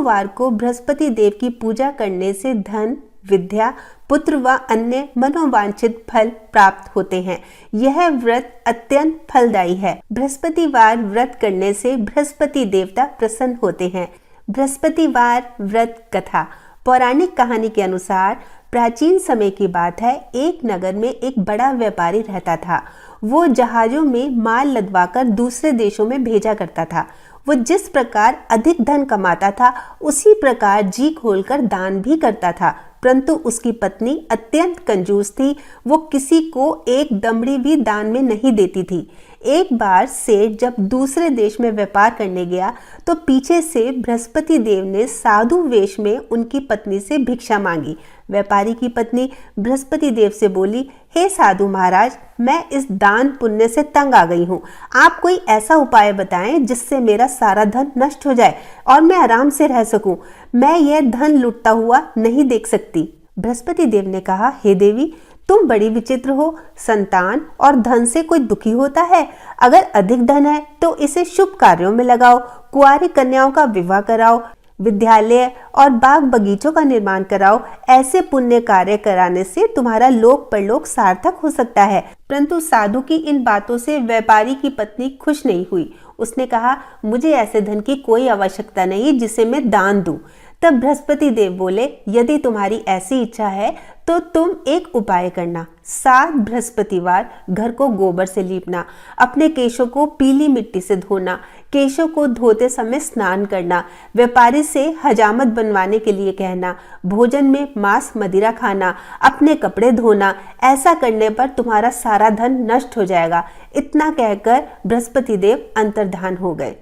गुरुवार को बृहस्पति देव की पूजा करने से धन, विद्या, पुत्र व अन्य मनोवांछित फल प्राप्त होते हैं। यह व्रत अत्यंत फलदायी है। बृहस्पतिवार व्रत करने से बृहस्पति देवता प्रसन्न होते हैं। बृहस्पतिवार व्रत कथा। पौराणिक कहानी के अनुसार प्राचीन समय की बात है, एक नगर में एक बड़ा व्यापारी रहता था। वो जहाजों में माल लदवाकर दूसरे देशों में भेजा करता था। वो जिस प्रकार अधिक धन कमाता था, उसी प्रकार जी खोलकर दान भी करता था, परंतु उसकी पत्नी अत्यंत कंजूस थी। वो किसी को एक दमड़ी भी दान में नहीं देती थी। एक बार सेठ जब दूसरे देश में व्यापार करने गया तो पीछे से बृहस्पति देव ने साधु वेश में उनकी पत्नी से भिक्षा मांगी। व्यापारी की पत्नी बृहस्पति देव से बोली, हे साधु महाराज, मैं इस दान पुण्य से तंग आ गई हूँ। आप कोई ऐसा उपाय बताएं जिससे मेरा सारा धन नष्ट हो जाए और मैं आराम से रह सकूं। मैं यह धन लुटता हुआ नहीं देख सकती। बृहस्पति देव ने कहा, हे देवी, तुम बड़ी विचित्र हो। संतान और धन से कोई दुखी होता है? अगर अधिक धन है तो इसे शुभ कार्यों में लगाओ। कुंवारी कन्याओं का विवाह कराओ, विद्यालय और बाग बगीचों का निर्माण कराओ। ऐसे पुण्य कार्य कराने से तुम्हारा लोक परलोक सार्थक हो सकता है। परंतु साधु की इन बातों से व्यापारी की पत्नी खुश नहीं हुई। उसने कहा, मुझे ऐसे धन की कोई आवश्यकता नहीं जिसे मैं दान दूं। तब बृहस्पति देव बोले, यदि तुम्हारी ऐसी इच्छा है तो तुम एक उपाय करना। 7 बृहस्पतिवार घर को गोबर से लीपना, अपने केशों को पीली मिट्टी से धोना, केशों को धोते समय स्नान करना, व्यापारी से हजामत बनवाने के लिए कहना, भोजन में मांस मदिरा खाना, अपने कपड़े धोना। ऐसा करने पर तुम्हारा सारा धन नष्ट हो जाएगा। इतना कहकर बृहस्पति देव अंतर्धान हो गए।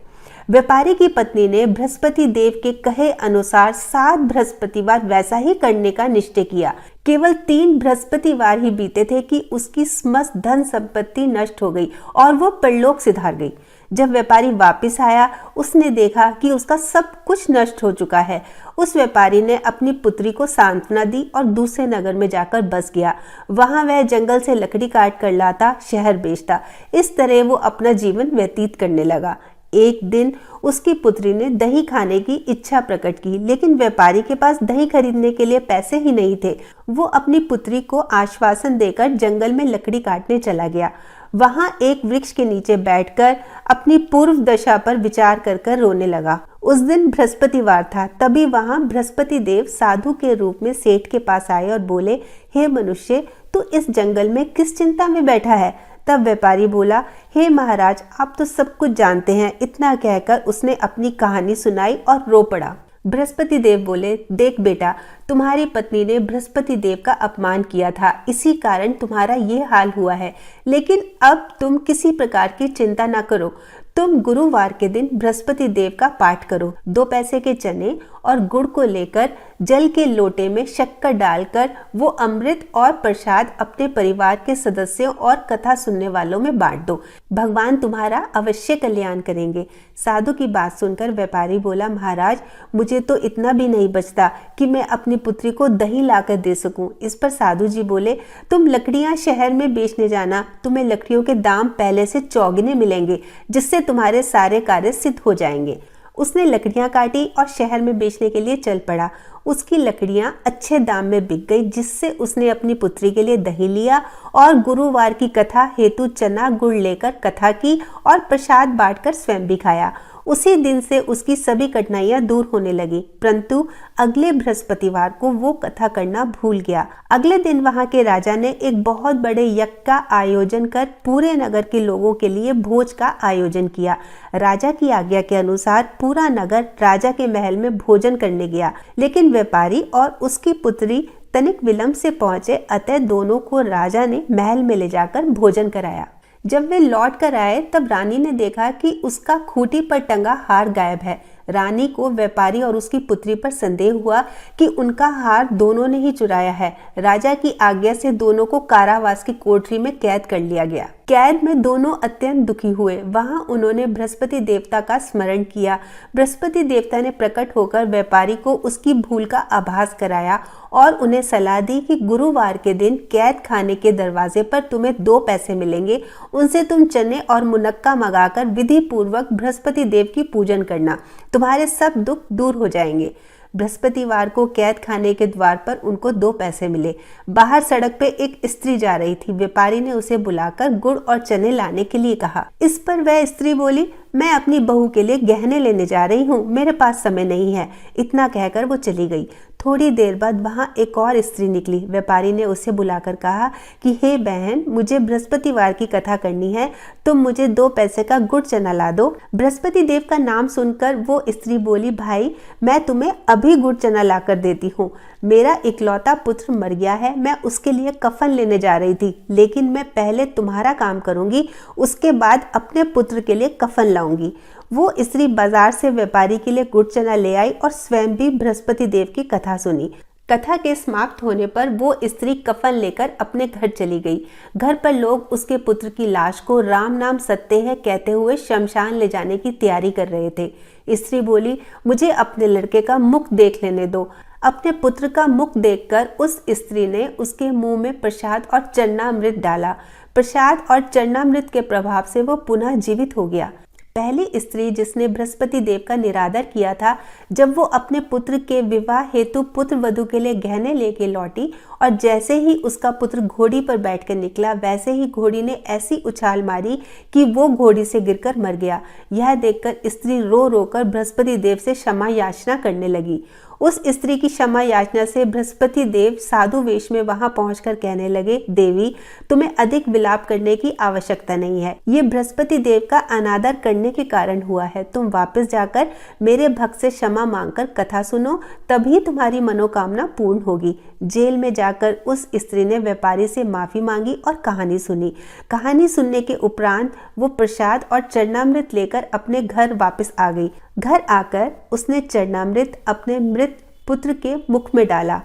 व्यापारी की पत्नी ने बृहस्पति देव के कहे अनुसार 7 बृहस्पतिवार वैसा ही करने का निश्चय किया। केवल 3 बृहस्पतिवार ही बीते थे कि उसकी समस्त धन संपत्ति नष्ट हो गई और वो परलोक सिधार गई। जब व्यापारी वापस आया, उसने देखा कि उसका सब कुछ नष्ट हो चुका है। उस व्यापारी ने अपनी पुत्री को सांत्वना दी और दूसरे नगर में जाकर बस गया। वहां वह जंगल से लकड़ी काट कर लाता, शहर बेचता। इस तरह वो अपना जीवन व्यतीत करने लगा। एक दिन उसकी पुत्री ने दही खाने की इच्छा प्रकट की, लेकिन व्यापारी के पास दही खरीदने के लिए पैसे ही नहीं थे। वो अपनी पुत्री को आश्वासन देकर जंगल में लकड़ी काटने चला गया। वहां एक वृक्ष के नीचे बैठकर अपनी पूर्व दशा पर विचार कर रोने लगा। उस दिन बृहस्पतिवार था। तभी वहां बृहस्पति देव साधु के रूप में सेठ के पास आए और बोले, हे मनुष्य, तू इस जंगल में किस चिंता में बैठा है? तब व्यापारी बोला, हे महाराज, आप तो सब कुछ जानते हैं। इतना कहकर उसने अपनी कहानी सुनाई और रो पड़ा। बृहस्पति देव बोले, देख बेटा, तुम्हारी पत्नी ने बृहस्पति देव का अपमान किया था, इसी कारण तुम्हारा ये हाल हुआ है। लेकिन अब तुम किसी प्रकार की चिंता ना करो। तुम गुरुवार के दिन बृहस्पति देव का पाठ करो। 2 पैसे के चने और गुड़ को लेकर जल के लोटे में शक्कर डालकर वो अमृत और प्रसाद अपने परिवार के सदस्यों और कथा सुनने वालों में बांट दो। भगवान तुम्हारा अवश्य कल्याण करेंगे। साधु की बात सुनकर व्यापारी बोला, महाराज, मुझे तो इतना भी नहीं बचता कि मैं अपनी पुत्री को दही लाकर दे सकूं। इस पर साधु जी बोले, तुम लकड़ियां शहर में बेचने जाना। तुम्हें लकड़ियों के दाम पहले से चौगुने मिलेंगे, जिससे तुम्हारे सारे कार्य सिद्ध हो जाएंगे। उसने लकड़ियां काटी और शहर में बेचने के लिए चल पड़ा। उसकी लकड़ियां अच्छे दाम में बिक गई, जिससे उसने अपनी पुत्री के लिए दही लिया और गुरुवार की कथा हेतु चना गुड़ लेकर कथा की और प्रसाद बांटकर स्वयं भी खाया। उसी दिन से उसकी सभी कठिनाइयां दूर होने लगी। परंतु अगले बृहस्पतिवार को वो कथा करना भूल गया। अगले दिन वहां के राजा ने एक बहुत बड़े यज्ञ का आयोजन कर पूरे नगर के लोगों के लिए भोज का आयोजन किया। राजा की आज्ञा के अनुसार पूरा नगर राजा के महल में भोजन करने गया, लेकिन व्यापारी और उसकी पुत्री तनिक विलंब से पहुंचे, अतः दोनों को राजा ने महल में ले जाकर भोजन कराया। जब वे लौट कर आए तब रानी ने देखा कि उसका खूंटी पर टंगा हार गायब है। रानी को व्यापारी और उसकी पुत्री पर संदेह हुआ कि उनका हार दोनों ने ही चुराया है। राजा की आज्ञा से दोनों को कारावास की कोठरी में कैद कर लिया गया। कैद में दोनों अत्यंत दुखी हुए। वहां उन्होंने बृहस्पति देवता का स्मरण किया। बृहस्पति देवता ने प्रकट होकर व्यापारी को उसकी भूल का आभास कराया और उन्हें सलाह दी कि गुरुवार के दिन कैद खाने के दरवाजे पर तुम्हें 2 पैसे मिलेंगे, उनसे तुम चने और मुनक्का मंगाकर विधि पूर्वक बृहस्पति देव की पूजन करना। तुम्हारे सब दुख दूर हो जाएंगे। बृहस्पतिवार को कैद खाने के द्वार पर उनको 2 पैसे मिले। बाहर सड़क पे एक स्त्री जा रही थी। व्यापारी ने उसे बुलाकर गुड़ और चने लाने के लिए कहा। इस पर वह स्त्री बोली, मैं अपनी बहू के लिए गहने लेने जा रही हूँ, मेरे पास समय नहीं है। इतना कहकर वो चली गई। थोड़ी देर बाद वहां एक और स्त्री निकली। व्यापारी ने उसे बुलाकर कहा कि हे बहन, मुझे बृहस्पतिवार की कथा करनी है, तुम मुझे 2 पैसे का गुड़ चना ला दो। बृहस्पति देव का नाम सुनकर वो स्त्री बोली, भाई मैं तुम्हें अभी गुड़ चना ला कर देती हूँ। मेरा इकलौता पुत्र मर गया है, मैं उसके लिए कफन लेने जा रही थी, लेकिन मैं पहले तुम्हारा काम करूंगी, उसके बाद अपने पुत्र के लिए कफन लाऊंगी। वो स्त्री बाजार से व्यापारी के लिए गुड़ चना ले आई और स्वयं भी बृहस्पति देव की कथा सुनी। कथा के समाप्त होने पर वो स्त्री कफन लेकर अपने घर चली गई। घर पर लोग उसके पुत्र की लाश को राम नाम सत्य है कहते हुए शमशान ले जाने की तैयारी कर रहे थे। स्त्री बोली, मुझे अपने लड़के का मुख देख लेने दो। अपने पुत्र का मुख देखकर उस स्त्री ने उसके मुंह में प्रसाद और चरणामृत डाला। प्रसाद और चरणामृत के प्रभाव से वो पुनः जीवित हो गया। पहली स्त्री जिसने बृहस्पति देव का निरादर किया था, जब वो अपने पुत्र के विवाह हेतु पुत्र वधू के लिए गहने लेके लौटी और जैसे ही उसका पुत्र घोड़ी पर बैठकर निकला, वैसे ही घोड़ी ने ऐसी उछाल मारी कि वो घोड़ी से गिरकर मर गया। यह देखकर स्त्री रो रो कर बृहस्पति देव से क्षमा याचना करने लगी। उस स्त्री की क्षमा याचना से बृहस्पति देव साधु वेश में वहां पहुंचकर कहने लगे, देवी तुम्हें अधिक विलाप करने की आवश्यकता नहीं है, ये बृहस्पति देव का अनादर करने के कारण हुआ है। तुम वापस जाकर मेरे भक्त से क्षमा मांगकर कथा सुनो, तभी तुम्हारी मनोकामना पूर्ण होगी। जेल में जाकर उस स्त्री ने व्यापारी से माफी मांगी और कहानी सुनी। कहानी सुनने के उपरांत वो प्रसाद और चरणामृत लेकर अपने घर वापस आ गई। घर आकर उसने चरणामृत अपने मृत पुत्र के मुख में डाला।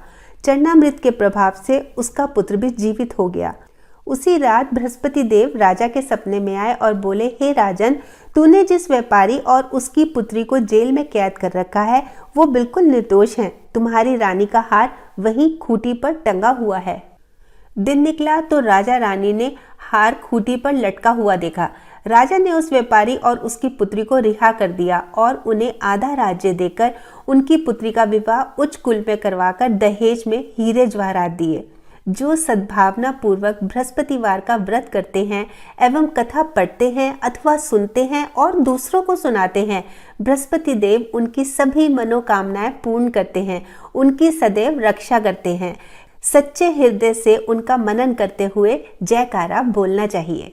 चरणामृत के प्रभाव से उसका पुत्र भी जीवित हो गया। उसी रात बृहस्पति देव राजा के सपने में आए और बोले, हे राजन, तूने जिस व्यापारी और उसकी पुत्री को जेल में कैद कर रखा है वो बिल्कुल निर्दोष हैं। तुम्हारी रानी का हार वहीं खूंटी पर टंगा हुआ है। दिन निकला तो राजा रानी ने हार खूंटी पर लटका हुआ देखा। राजा ने उस व्यापारी और उसकी पुत्री को रिहा कर दिया और उन्हें आधा राज्य देकर उनकी पुत्री का विवाह उच्च कुल में करवाकर दहेज में हीरे जवाहरात दिए। जो सद्भावना पूर्वक बृहस्पतिवार का व्रत करते हैं एवं कथा पढ़ते हैं अथवा सुनते हैं और दूसरों को सुनाते हैं, बृहस्पति देव उनकी सभी मनोकामनाएं पूर्ण करते हैं, उनकी सदैव रक्षा करते हैं। सच्चे हृदय से उनका मनन करते हुए जयकारा बोलना चाहिए।